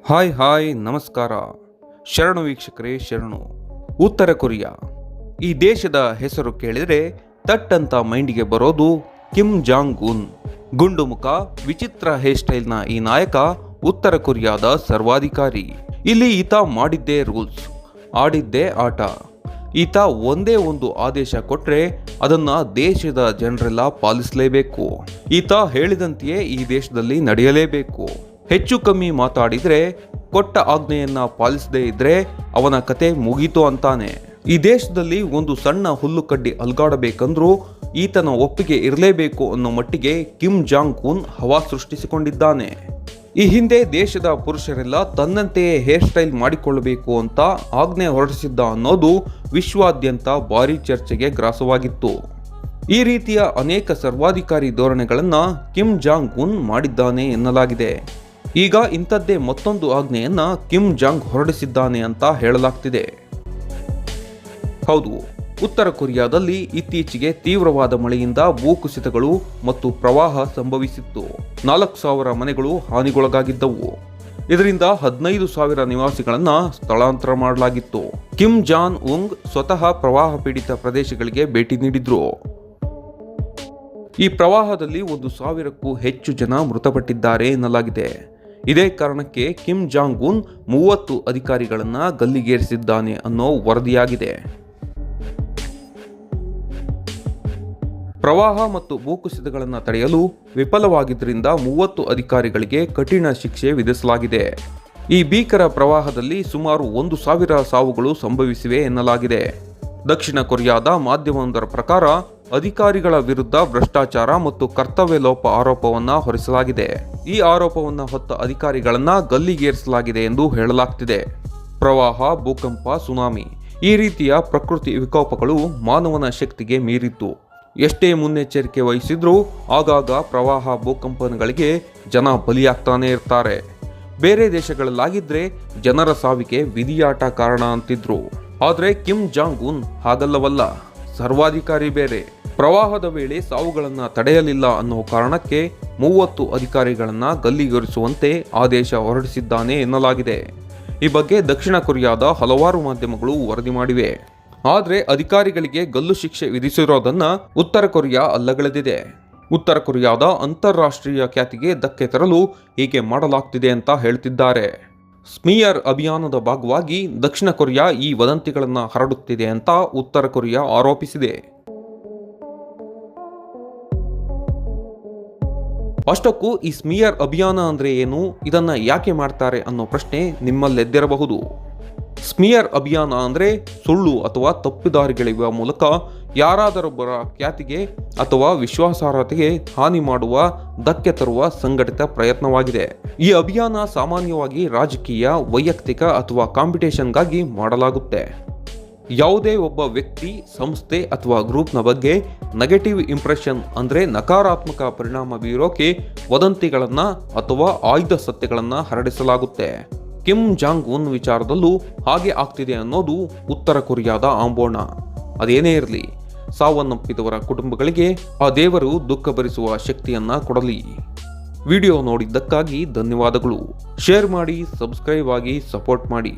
Hi ನಮಸ್ಕಾರ. ಶರಣು ವೀಕ್ಷಕರೇ, ಶರಣು. ಉತ್ತರ ಕೊರಿಯಾ ಈ ದೇಶದ ಹೆಸರು ಕೇಳಿದರೆ ತಟ್ ಅಂತ ಮೈಂಡಿಗೆ ಬರೋದು ಕಿಮ್ ಜಾಂಗ್ ಉನ್. ಗುಂಡು ಮುಖ, ವಿಚಿತ್ರ ಹೇರ್ ಸ್ಟೈಲ್ನ ಈ ನಾಯಕ ಉತ್ತರ ಕೊರಿಯಾದ ಸರ್ವಾಧಿಕಾರಿ. ಇಲ್ಲಿ ಈತ ಮಾಡಿದ್ದೇ ರೂಲ್ಸ್, ಆಡಿದ್ದೇ ಆಟ. ಈತ ಒಂದೇ ಒಂದು ಆದೇಶ ಕೊಟ್ರೆ ಅದನ್ನ ದೇಶದ ಜನರೆಲ್ಲ ಪಾಲಿಸಲೇಬೇಕು. ಈತ ಹೇಳಿದಂತೆಯೇ ಈ ದೇಶದಲ್ಲಿ ನಡೆಯಲೇಬೇಕು. ಹೆಚ್ಚು ಕಮ್ಮಿ ಮಾತಾಡಿದ್ರೆ, ಕೊಟ್ಟ ಆಜ್ಞೆಯನ್ನ ಪಾಲಿಸದೇ ಇದ್ರೆ ಅವನ ಕತೆ ಮುಗೀತು ಅಂತಾನೆ. ಈ ದೇಶದಲ್ಲಿ ಒಂದು ಸಣ್ಣ ಹುಲ್ಲು ಕಡ್ಡಿ ಅಲ್ಗಾಡಬೇಕಂದ್ರೂ ಈತನ ಒಪ್ಪಿಗೆ ಇರಲೇಬೇಕು ಅನ್ನೋ ಮಟ್ಟಿಗೆ ಕಿಮ್ ಜಾಂಗ್ ಉನ್ ಹವಾ ಸೃಷ್ಟಿಸಿಕೊಂಡಿದ್ದಾನೆ. ಈ ಹಿಂದೆ ದೇಶದ ಪುರುಷರೆಲ್ಲ ತನ್ನಂತೆಯೇ ಹೇರ್ ಸ್ಟೈಲ್ ಮಾಡಿಕೊಳ್ಳಬೇಕು ಅಂತ ಆಜ್ಞೆ ಹೊರಡಿಸಿದ್ದ ಅನ್ನೋದು ವಿಶ್ವಾದ್ಯಂತ ಭಾರಿ ಚರ್ಚೆಗೆ ಗ್ರಾಸವಾಗಿತ್ತು. ಈ ರೀತಿಯ ಅನೇಕ ಸರ್ವಾಧಿಕಾರಿ ಧೋರಣೆಗಳನ್ನ ಕಿಮ್ ಜಾಂಗ್ ಉನ್ ಮಾಡಿದ್ದಾನೆ ಎನ್ನಲಾಗಿದೆ. ಈಗ ಇಂಥದ್ದೇ ಮತ್ತೊಂದು ಆಜ್ಞೆಯನ್ನ ಕಿಮ್ ಜಾಂಗ್ ಹೊರಡಿಸಿದ್ದಾನೆ ಅಂತ ಹೇಳಲಾಗ್ತಿದೆ. ಹೌದು, ಉತ್ತರ ಕೊರಿಯಾದಲ್ಲಿ ಇತ್ತೀಚೆಗೆ ತೀವ್ರವಾದ ಮಳೆಯಿಂದ ಭೂಕುಸಿತಗಳು ಮತ್ತು ಪ್ರವಾಹ ಸಂಭವಿಸಿತ್ತು. 4,000 ಮನೆಗಳು ಹಾನಿಗೊಳಗಾಗಿದ್ದವು. ಇದರಿಂದ 15,000 ನಿವಾಸಿಗಳನ್ನ ಸ್ಥಳಾಂತರ ಮಾಡಲಾಗಿತ್ತು. ಕಿಮ್ ಜಾನ್ ಉಂಗ್ ಸ್ವತಃ ಪ್ರವಾಹ ಪೀಡಿತ ಪ್ರದೇಶಗಳಿಗೆ ಭೇಟಿ ನೀಡಿದ್ರು. ಈ ಪ್ರವಾಹದಲ್ಲಿ 1,000ಕ್ಕೂ ಹೆಚ್ಚು ಜನ ಮೃತಪಟ್ಟಿದ್ದಾರೆ ಎನ್ನಲಾಗಿದೆ. ಇದೇ ಕಾರಣಕ್ಕೆ ಕಿಮ್ ಜಾಂಗ್ ಉನ್ 30 ಅಧಿಕಾರಿಗಳನ್ನ ಗಲ್ಲಿಗೇರಿಸಿದ್ದಾನೆ ಅನ್ನೋ ವರದಿಯಾಗಿದೆ. ಪ್ರವಾಹ ಮತ್ತು ಭೂಕುಸಿತಗಳನ್ನು ತಡೆಯಲು ವಿಫಲವಾಗಿದ್ದರಿಂದ 30 ಅಧಿಕಾರಿಗಳಿಗೆ ಕಠಿಣ ಶಿಕ್ಷೆ ವಿಧಿಸಲಾಗಿದೆ. ಈ ಭೀಕರ ಪ್ರವಾಹದಲ್ಲಿ ಸುಮಾರು 1,000 ಸಾವುಗಳು ಸಂಭವಿಸಿವೆ ಎನ್ನಲಾಗಿದೆ. ದಕ್ಷಿಣ ಕೊರಿಯಾದ ಮಾಧ್ಯಮವೊಂದರ ಪ್ರಕಾರ ಅಧಿಕಾರಿಗಳ ವಿರುದ್ಧ ಭ್ರಷ್ಟಾಚಾರ ಮತ್ತು ಕರ್ತವ್ಯ ಲೋಪ ಆರೋಪವನ್ನ ಹೊರಿಸಲಾಗಿದೆ. ಈ ಆರೋಪವನ್ನ ಹೊತ್ತ ಅಧಿಕಾರಿಗಳನ್ನ ಗಲ್ಲಿಗೇರಿಸಲಾಗಿದೆ ಎಂದು ಹೇಳಲಾಗ್ತಿದೆ. ಪ್ರವಾಹ, ಭೂಕಂಪ, ಸುನಾಮಿ ಈ ರೀತಿಯ ಪ್ರಕೃತಿ ವಿಕೋಪಗಳು ಮಾನವನ ಶಕ್ತಿಗೆ ಮೀರಿದ್ದು. ಎಷ್ಟೇ ಮುನ್ನೆಚ್ಚರಿಕೆ ವಹಿಸಿದ್ರೂ ಆಗಾಗ ಪ್ರವಾಹ, ಭೂಕಂಪನಗಳಿಗೆ ಜನ ಬಲಿಯಾಗ್ತಾನೆ ಇರ್ತಾರೆ. ಬೇರೆ ದೇಶಗಳಲ್ಲಾಗಿದ್ರೆ ಜನರ ಸಾವಿಗೆ ವಿಧಿಯಾಟ ಕಾರಣ ಅಂತಿದ್ರು. ಆದ್ರೆ ಕಿಮ್ ಜಾಂಗ್ ಉನ್ ಹಾಗಲ್ಲವಲ್ಲ, ಸರ್ವಾಧಿಕಾರಿ ಬೇರೆ. ಪ್ರವಾಹದ ವೇಳೆ ಸಾವುಗಳನ್ನ ತಡೆಯಲಿಲ್ಲ ಅನ್ನೋ ಕಾರಣಕ್ಕೆ 30 ಅಧಿಕಾರಿಗಳನ್ನ ಗಲ್ಲಿಗೇರಿಸುವಂತೆ ಆದೇಶ ಹೊರಡಿಸಿದ್ದಾನೆ ಎನ್ನಲಾಗಿದೆ. ಈ ಬಗ್ಗೆ ದಕ್ಷಿಣ ಕೊರಿಯಾದ ಹಲವಾರು ಮಾಧ್ಯಮಗಳು ವರದಿ ಮಾಡಿವೆ. ಆದ್ರೆ ಅಧಿಕಾರಿಗಳಿಗೆ ಗಲ್ಲು ಶಿಕ್ಷೆ ವಿಧಿಸಿರೋದನ್ನ ಉತ್ತರ ಕೊರಿಯಾ ಅಲ್ಲಗಳೆದಿದೆ. ಉತ್ತರ ಕೊರಿಯಾದ ಅಂತಾರಾಷ್ಟ್ರೀಯ ಖ್ಯಾತಿಗೆ ಧಕ್ಕೆ ತರಲು ಹೀಗೆ ಮಾಡಲಾಗ್ತಿದೆ ಅಂತ ಹೇಳ್ತಿದ್ದಾರೆ. ಸ್ಮಿಯರ್ ಅಭಿಯಾನದ ಭಾಗವಾಗಿ ದಕ್ಷಿಣ ಕೊರಿಯಾ ಈ ವದಂತಿಗಳನ್ನು ಹರಡುತ್ತಿದೆ ಅಂತ ಉತ್ತರ ಕೊರಿಯಾ ಆರೋಪಿಸಿದೆ. ಅಷ್ಟಕ್ಕೂ ಈ ಸ್ಮಿಯರ್ ಅಭಿಯಾನ ಅಂದ್ರೆ ಏನು, ಇದನ್ನ ಯಾಕೆ ಮಾಡ್ತಾರೆ ಅನ್ನೋ ಪ್ರಶ್ನೆ ನಿಮ್ಮಲ್ಲೆದ್ದಿರಬಹುದು. ಸ್ಮಿಯರ್ ಅಭಿಯಾನ ಅಂದ್ರೆ ಸುಳ್ಳು ಅಥವಾ ತಪ್ಪುದಾರಿಗೆಳೆಯುವ ಮೂಲಕ ಯಾರಾದರೊಬ್ಬರ ಖ್ಯಾತಿಗೆ ಅಥವಾ ವಿಶ್ವಾಸಾರ್ಹತೆಗೆ ಹಾನಿ ಮಾಡುವ, ಧಕ್ಕೆ ತರುವ ಸಂಘಟಿತ ಪ್ರಯತ್ನವಾಗಿದೆ. ಈ ಅಭಿಯಾನ ಸಾಮಾನ್ಯವಾಗಿ ರಾಜಕೀಯ, ವೈಯಕ್ತಿಕ ಅಥವಾ ಕಾಂಪಿಟೇಷನ್ಗಾಗಿ ಮಾಡಲಾಗುತ್ತೆ. ಯಾವುದೇ ಒಬ್ಬ ವ್ಯಕ್ತಿ, ಸಂಸ್ಥೆ ಅಥವಾ ಗ್ರೂಪ್ನ ಬಗ್ಗೆ ನೆಗೆಟಿವ್ ಇಂಪ್ರೆಷನ್ ಅಂದ್ರೆ ನಕಾರಾತ್ಮಕ ಪರಿಣಾಮ ಬೀರೋಕೆ ವದಂತಿಗಳನ್ನ ಅಥವಾ ಆಯ್ದ ಸತ್ಯಗಳನ್ನ ಹರಡಿಸಲಾಗುತ್ತೆ. ಕಿಮ್ ಜಾಂಗ್ ಉನ್ ವಿಚಾರದಲ್ಲೂ ಹಾಗೆ ಆಗ್ತಿದೆ ಅನ್ನೋದು ಉತ್ತರ ಕೊರಿಯಾದ ಆಂಬೋಣ. ಅದೇನೇ ಇರಲಿ, ಸಾವನ್ನಪ್ಪಿದವರ ಕುಟುಂಬಗಳಿಗೆ ಆ ದೇವರು ದುಃಖ ಭರಿಸುವ ಶಕ್ತಿಯನ್ನ ಕೊಡಲಿ. ವಿಡಿಯೋ ನೋಡಿದ್ದಕ್ಕಾಗಿ ಧನ್ಯವಾದಗಳು. ಶೇರ್ ಮಾಡಿ, ಸಬ್ಸ್ಕ್ರೈಬ್ ಆಗಿ, ಸಪೋರ್ಟ್ ಮಾಡಿ.